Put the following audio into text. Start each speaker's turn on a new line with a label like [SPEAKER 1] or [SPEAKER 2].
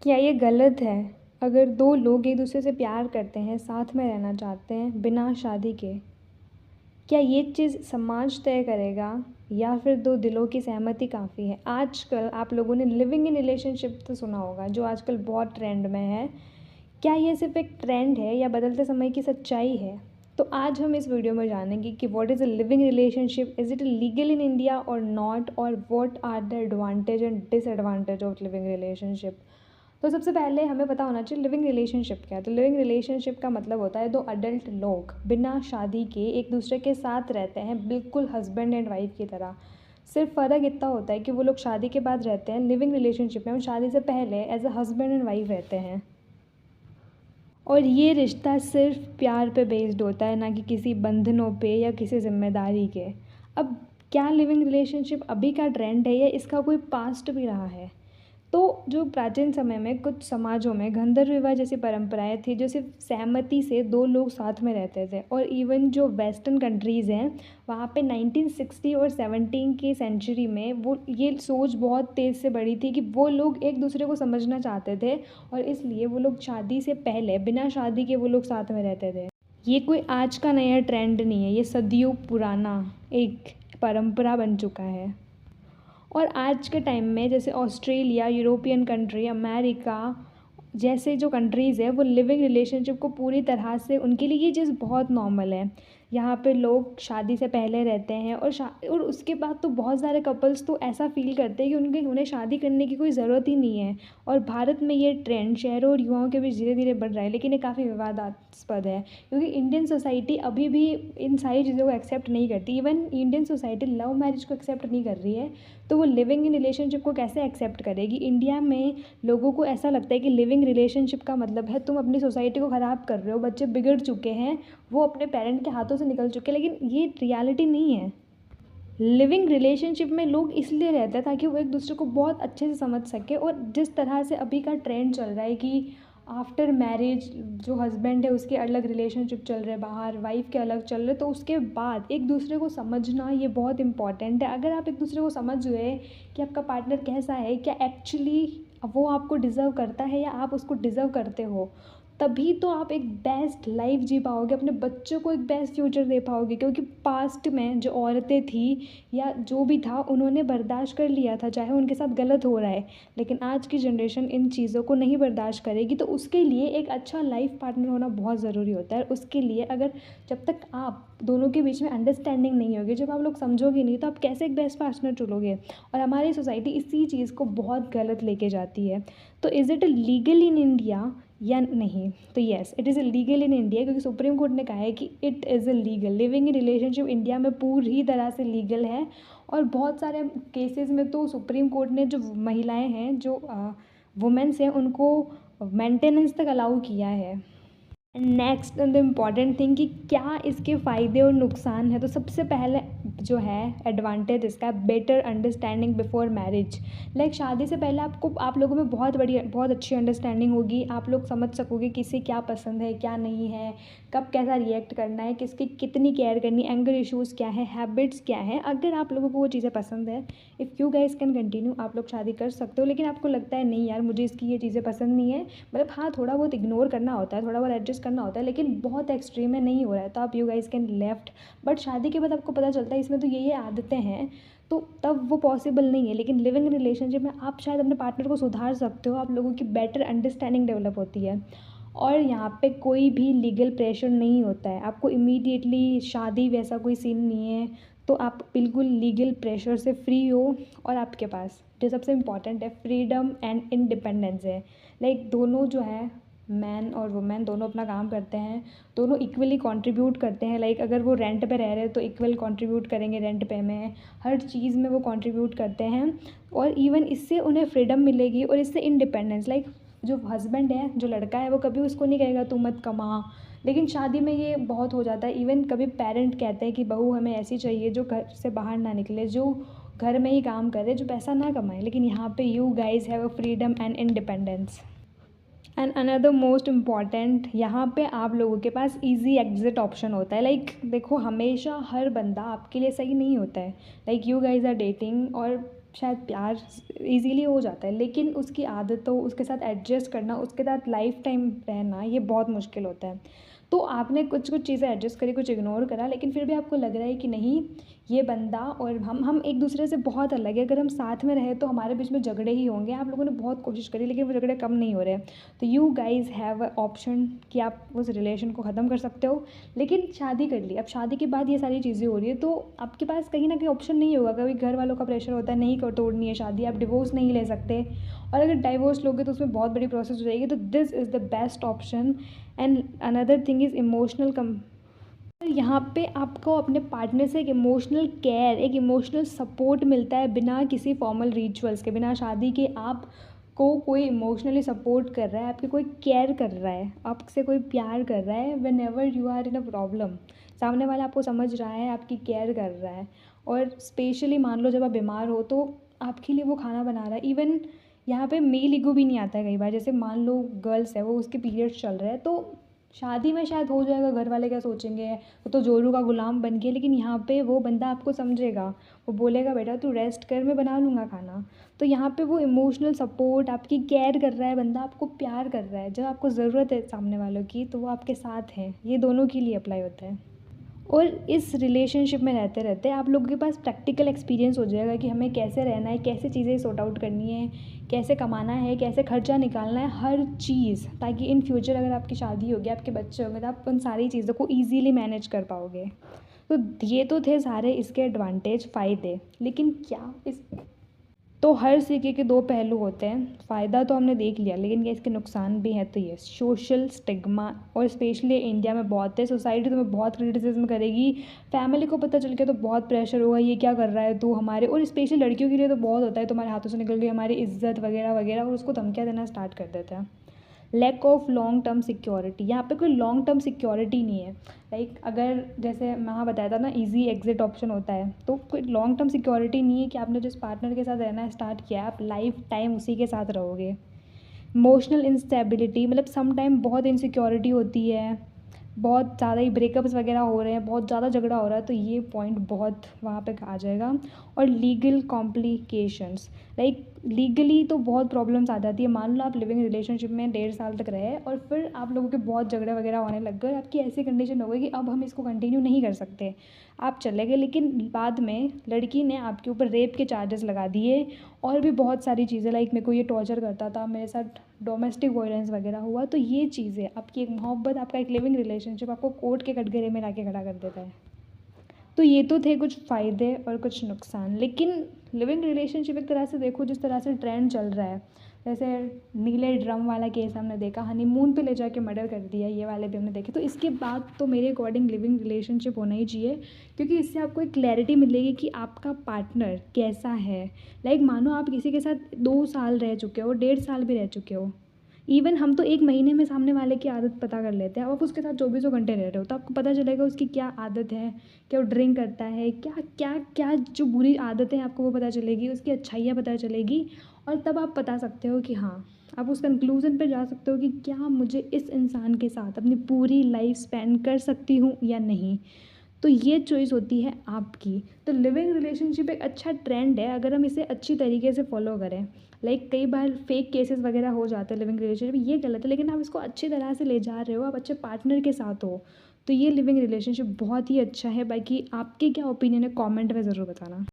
[SPEAKER 1] क्या ये गलत है अगर दो लोग एक दूसरे से प्यार करते हैं, साथ में रहना चाहते हैं बिना शादी के? क्या ये चीज़ समाज तय करेगा या फिर दो दिलों की सहमति काफ़ी है? आजकल आप लोगों ने लिविंग इन रिलेशनशिप तो सुना होगा, जो आजकल बहुत ट्रेंड में है। क्या ये सिर्फ़ एक ट्रेंड है या बदलते समय की सच्चाई है? तो आज हम इस वीडियो में जानेंगे कि what is a living relationship, is it legal in India और नॉट, और what are the advantage and disadvantage of living relationship. तो सबसे पहले हमें पता होना चाहिए लिविंग रिलेशनशिप क्या है। तो लिविंग रिलेशनशिप का मतलब होता है दो अडल्ट लोग बिना शादी के एक दूसरे के साथ रहते हैं, बिल्कुल हस्बैंड एंड वाइफ की तरह। सिर्फ फ़र्क इतना होता है कि वो लोग शादी के बाद रहते हैं लिविंग रिलेशनशिप में, और शादी से पहले as a husband and wife रहते हैं। और ये रिश्ता सिर्फ प्यार पे बेस्ड होता है, ना कि किसी बंधनों पे या किसी जिम्मेदारी के। अब क्या लिविंग रिलेशनशिप अभी का ट्रेंड है या इसका कोई पास्ट भी रहा है? तो जो प्राचीन समय में कुछ समाजों में गंधर्व विवाह जैसी परंपराएं थी, जो सिर्फ सहमति से दो लोग साथ में रहते थे। और इवन जो वेस्टर्न कंट्रीज़ हैं, वहाँ पे 1960 और 17 की सेंचुरी में वो ये सोच बहुत तेज़ से बढ़ी थी कि वो लोग एक दूसरे को समझना चाहते थे, और इसलिए वो लोग शादी से पहले बिना शादी के वो लोग साथ में रहते थे। ये कोई आज का नया ट्रेंड नहीं है, ये सदियों पुराना एक परंपरा बन चुका है। और आज के टाइम में जैसे ऑस्ट्रेलिया, यूरोपियन कंट्री, अमेरिका जैसे जो कंट्रीज़ है, वो लिविंग रिलेशनशिप को पूरी तरह से, उनके लिए ये चीज़ बहुत नॉर्मल है। यहाँ पे लोग शादी से पहले रहते हैं और उसके बाद तो बहुत सारे कपल्स तो ऐसा फ़ील करते हैं कि उन्हें शादी करने की कोई ज़रूरत ही नहीं है। और भारत में ये ट्रेंड शहरों और युवाओं के बीच धीरे धीरे बढ़ रहा है, लेकिन ये काफ़ी विवादास्पद है, क्योंकि इंडियन सोसाइटी अभी भी इन सारी चीज़ों को एक्सेप्ट नहीं करती। Even Indian society love marriage को एक्सेप्ट नहीं कर रही है, तो वो लिविंग इन रिलेशनशिप को कैसे एक्सेप्ट करेगी? इंडिया में लोगों को ऐसा लगता है कि लिविंग रिलेशनशिप का मतलब है तुम अपनी सोसाइटी को ख़राब कर रहे हो, बच्चे बिगड़ चुके हैं, वो अपने पेरेंट के हाथों से निकल चुके हैं, लेकिन ये रियलिटी नहीं है। लिविंग रिलेशनशिप में लोग इसलिए रहते हैं ताकि वो एक दूसरे को बहुत अच्छे से समझ सके। और जिस तरह से अभी का ट्रेंड चल रहा है कि आफ्टर मैरिज जो हस्बैंड है उसके अलग रिलेशनशिप चल रहे हैं, बाहर वाइफ के अलग चल रहे, तो उसके बाद एक दूसरे को समझना ये बहुत इंपॉर्टेंट है। अगर आप एक दूसरे को समझ गए कि आपका पार्टनर कैसा है, क्या एक्चुअली वो आपको डिज़र्व करता है या आप उसको डिज़र्व करते हो, तभी तो आप एक बेस्ट लाइफ जी पाओगे, अपने बच्चों को एक बेस्ट फ्यूचर दे पाओगे। क्योंकि पास्ट में जो औरतें थी या जो भी था, उन्होंने बर्दाश्त कर लिया था चाहे उनके साथ गलत हो रहा है, लेकिन आज की जनरेशन इन चीज़ों को नहीं बर्दाश्त करेगी। तो उसके लिए एक अच्छा लाइफ पार्टनर होना बहुत ज़रूरी होता है। उसके लिए अगर जब तक आप दोनों के बीच में अंडरस्टैंडिंग नहीं होगी, जब आप लोग समझोगे नहीं, तो आप कैसे एक बेस्ट पार्टनर चुनोगे? और हमारी सोसाइटी इसी चीज़ को बहुत गलत लेके जाती है। तो is it legal in India या नहीं? तो yes, it is legal in India, क्योंकि सुप्रीम कोर्ट ने कहा है कि it is legal. Living in relationship India में पूरी तरह से लीगल है। और बहुत सारे केसेस में तो सुप्रीम कोर्ट ने जो महिलाएं हैं, जो वुमेन्स हैं, उनको मेंटेनेंस तक अलाउ किया है। नेक्स्ट द इम्पॉर्टेंट थिंग कि क्या इसके फ़ायदे और नुकसान है। तो सबसे पहले जो है एडवांटेज इसका, better understanding before marriage. Like शादी से पहले आप लोगों में बहुत अच्छी अंडरस्टैंडिंग होगी। आप लोग समझ सकोगे किसे क्या पसंद है, क्या नहीं है, कब कैसा रिएक्ट करना है, किसकी कितनी केयर करनी, एंगर इश्यूज़ क्या है, हैबिट्स क्या हैं। अगर आप लोगों को वो चीज़ें पसंद है, if you guys can continue, आप लोग शादी कर सकते हो। लेकिन आपको लगता है नहीं यार, मुझे इसकी ये चीज़ें पसंद नहीं है, मतलब हाँ, थोड़ा बहुत इग्नोर करना होता है, थोड़ा बहुत एडजस्ट करना होता है, लेकिन बहुत एक्सट्रीम में नहीं हो रहा है, तो आप you guys can left. But शादी के बाद आपको पता चलता है इसमें तो ये आदतें हैं, तो तब वो पॉसिबल नहीं है। लेकिन लिविंग रिलेशनशिप में आप शायद अपने पार्टनर को सुधार सकते हो, आप लोगों की बेटर अंडरस्टैंडिंग डेवलप होती है। और यहाँ पे कोई भी लीगल प्रेशर नहीं होता है, आपको इमीडिएटली शादी वैसा कोई सीन नहीं है, तो आप बिल्कुल लीगल प्रेशर से फ्री हो। और आपके पास जो सबसे इम्पॉर्टेंट है, फ्रीडम एंड इंडिपेंडेंस है। लाइक दोनों जो है, मैन और वुमेन दोनों अपना काम करते हैं, दोनों इक्वली कंट्रीब्यूट करते हैं। लाइक अगर वो रेंट पे रह रहे हैं तो इक्वल कंट्रीब्यूट करेंगे, रेंट पे में हर चीज़ में वो कंट्रीब्यूट करते हैं। और इवन इससे उन्हें फ्रीडम मिलेगी और इससे इंडिपेंडेंस। लाइक जो हस्बैंड है, जो लड़का है, वो कभी उसको नहीं कहेगा तू मत कमा। लेकिन शादी में ये बहुत हो जाता है। इवन कभी पेरेंट कहते हैं कि बहू हमें ऐसी चाहिए जो घर से बाहर ना निकले, जो घर में ही काम करे, जो पैसा ना कमाए। लेकिन यहाँ पे you guys have a freedom and independence. And another most important, यहाँ पे आप लोगों के पास ईजी एग्जिट ऑप्शन होता है। लाइक देखो, हमेशा हर बंदा आपके लिए सही नहीं होता है। Like you guys are dating और शायद प्यार इजीली हो जाता है, लेकिन उसकी आदतों, उसके साथ एडजस्ट करना, उसके साथ लाइफ टाइम रहना, ये बहुत मुश्किल होता है। तो आपने कुछ कुछ चीज़ें एडजस्ट करी, कुछ इग्नोर करा, लेकिन फिर भी आपको लग रहा है कि नहीं, ये बंदा और हम एक दूसरे से बहुत अलग है, अगर हम साथ में रहे तो हमारे बीच में झगड़े ही होंगे। आप लोगों ने बहुत कोशिश करी, लेकिन वो झगड़े कम नहीं हो रहे। तो you guys have a option कि आप उस रिलेशन को ख़त्म कर सकते हो, लेकिन शादी कर ली, अब शादी के बाद ये सारी चीज़ें हो रही है, तो आपके पास कहीं ना कहीं ऑप्शन नहीं होगा। कभी घर वालों का प्रेशर होता है, नहीं तोड़नी है शादी, आप डिवोर्स नहीं ले सकते, और अगर डाइवोर्स लोगे तो उसमें बहुत बड़ी प्रोसेस हो जाएगी। तो this is the best option. And another thing is emotional यहाँ पे आपको अपने पार्टनर से एक इमोशनल केयर, एक इमोशनल सपोर्ट मिलता है बिना किसी फॉर्मल रिचुअल्स के, बिना शादी के। आप को कोई इमोशनली सपोर्ट कर रहा है, आपकी कोई केयर कर रहा है, आपसे कोई प्यार कर रहा है। Whenever you are in a problem, सामने वाला आपको समझ रहा है, आपकी केयर कर रहा है। और स्पेशली मान लो जब आप बीमार हो तो आपके लिए वो खाना बना रहा है। इवन यहाँ पे मेल ईगो भी नहीं आता है कई बार, जैसे मान लो गर्ल्स है, वो उसके पीरियड्स चल रहे हैं, तो शादी में शायद हो जाएगा, घर वाले क्या सोचेंगे, वो तो जोरू का गुलाम बन गया, लेकिन यहाँ पे वो बंदा आपको समझेगा, वो बोलेगा बेटा तू रेस्ट कर, मैं बना लूँगा खाना। तो यहाँ पे वो इमोशनल सपोर्ट, आपकी केयर कर रहा है बंदा, आपको प्यार कर रहा है। जब आपको ज़रूरत है सामने वालों की तो वो आपके साथ हैं। ये दोनों के लिए अप्लाई होता है। और इस रिलेशनशिप में रहते रहते आप लोगों के पास प्रैक्टिकल एक्सपीरियंस हो जाएगा कि हमें कैसे रहना है, कैसे चीज़ें सॉर्ट आउट करनी है, कैसे कमाना है, कैसे खर्चा निकालना है, हर चीज़, ताकि इन फ्यूचर अगर आपकी शादी होगी, आपके बच्चे होंगे, तो आप उन सारी चीज़ों को ईजीली मैनेज कर पाओगे। तो ये तो थे सारे इसके एडवांटेज, फ़ायदे, लेकिन क्या इस तो हर सिक्के के दो पहलू होते हैं। फ़ायदा तो हमने देख लिया, लेकिन क्या इसके नुकसान भी हैं? तो ये सोशल स्टिग्मा, और स्पेशली इंडिया में बहुत है। सोसाइटी तुम्हें बहुत क्रिटिसिज्म करेगी, फैमिली को पता चल गया तो बहुत प्रेशर होगा, ये क्या कर रहा है तू हमारे, और स्पेशली लड़कियों के लिए तो बहुत होता है, तुम्हारे हाथों से निकल गई हमारी इज्जत वगैरह वगैरह, और उसको धमकियाँ देना स्टार्ट कर देते हैं। Lack of long term security, यहाँ पे कोई लॉन्ग टर्म सिक्योरिटी नहीं है। लाइक अगर जैसे मैं हाँ बताया था ना, इजी एग्जिट ऑप्शन होता है, तो कोई लॉन्ग टर्म सिक्योरिटी नहीं है कि आपने जिस पार्टनर के साथ रहना स्टार्ट किया है आप लाइफ टाइम उसी के साथ रहोगे। इमोशनल इंस्टेबिलिटी, मतलब सम टाइम बहुत इनसिक्योरिटी होती है, बहुत ज़्यादा ही ब्रेकअप्स वगैरह हो रहे हैं, बहुत ज़्यादा झगड़ा हो रहा है, तो ये पॉइंट बहुत वहाँ पे आ जाएगा। और लीगल कॉम्प्लिकेशंस, लाइक लीगली तो बहुत प्रॉब्लम्स आ जाती है। मान लो आप लिविंग रिलेशनशिप में 1.5 साल तक रहे और फिर आप लोगों के बहुत झगड़े वगैरह होने लग गए और आपकी ऐसी कंडीशन हो गई कि अब हम इसको कंटिन्यू नहीं कर सकते, आप चले गए, लेकिन बाद में लड़की ने आपके ऊपर रेप के चार्जेस लगा दिए और भी बहुत सारी चीज़ें, लाइक मेरे को ये टॉर्चर करता था, मेरे साथ डोमेस्टिक वायलेंस वगैरह हुआ, तो ये चीज़ें आपकी एक मोहब्बत, आपका एक लिविंग रिलेशनशिप आपको कोर्ट के कटघरे में लाके खड़ा कर देता है। तो ये तो थे कुछ फ़ायदे और कुछ नुकसान, लेकिन लिविंग रिलेशनशिप एक तरह से देखो, जिस तरह से ट्रेंड चल रहा है, जैसे नीले ड्रम वाला केस हमने देखा, हनीमून पे ले जाके मर्डर कर दिया, ये वाले भी हमने देखे, तो इसके बाद तो मेरे अकॉर्डिंग लिविंग रिलेशनशिप होना ही चाहिए, क्योंकि इससे आपको एक क्लैरिटी मिलेगी कि आपका पार्टनर कैसा है। लाइक मानो आप किसी के साथ 2 साल रह चुके हो, 1.5 साल भी रह चुके हो, इवन हम तो 1 महीने में सामने वाले की आदत पता कर लेते हैं। अब आप उसके साथ 24 घंटे रह रहे हो तो आपको पता चलेगा उसकी क्या आदत है, क्या वो ड्रिंक करता है, क्या क्या क्या जो बुरी आदतें हैं आपको वो पता चलेगी, उसकी अच्छाइयाँ पता चलेगी, और तब आप बता सकते हो कि हाँ, आप उस कंक्लूज़न पे जा सकते हो कि क्या मुझे इस इंसान के साथ अपनी पूरी लाइफ स्पेंड कर सकती हूँ या नहीं। तो ये चॉइस होती है आपकी। तो लिविंग रिलेशनशिप एक अच्छा ट्रेंड है अगर हम इसे अच्छी तरीके से फॉलो करें। लाइक कई बार फेक केसेस वगैरह हो जाते हैं लिविंग रिलेशनशिप, ये गलत है, लेकिन आप इसको अच्छी तरह से ले जा रहे हो, आप अच्छे पार्टनर के साथ हो, तो ये लिविंग रिलेशनशिप बहुत ही अच्छा है। बाकी आपके क्या ओपिनियन है, कमेंट में ज़रूर बताना।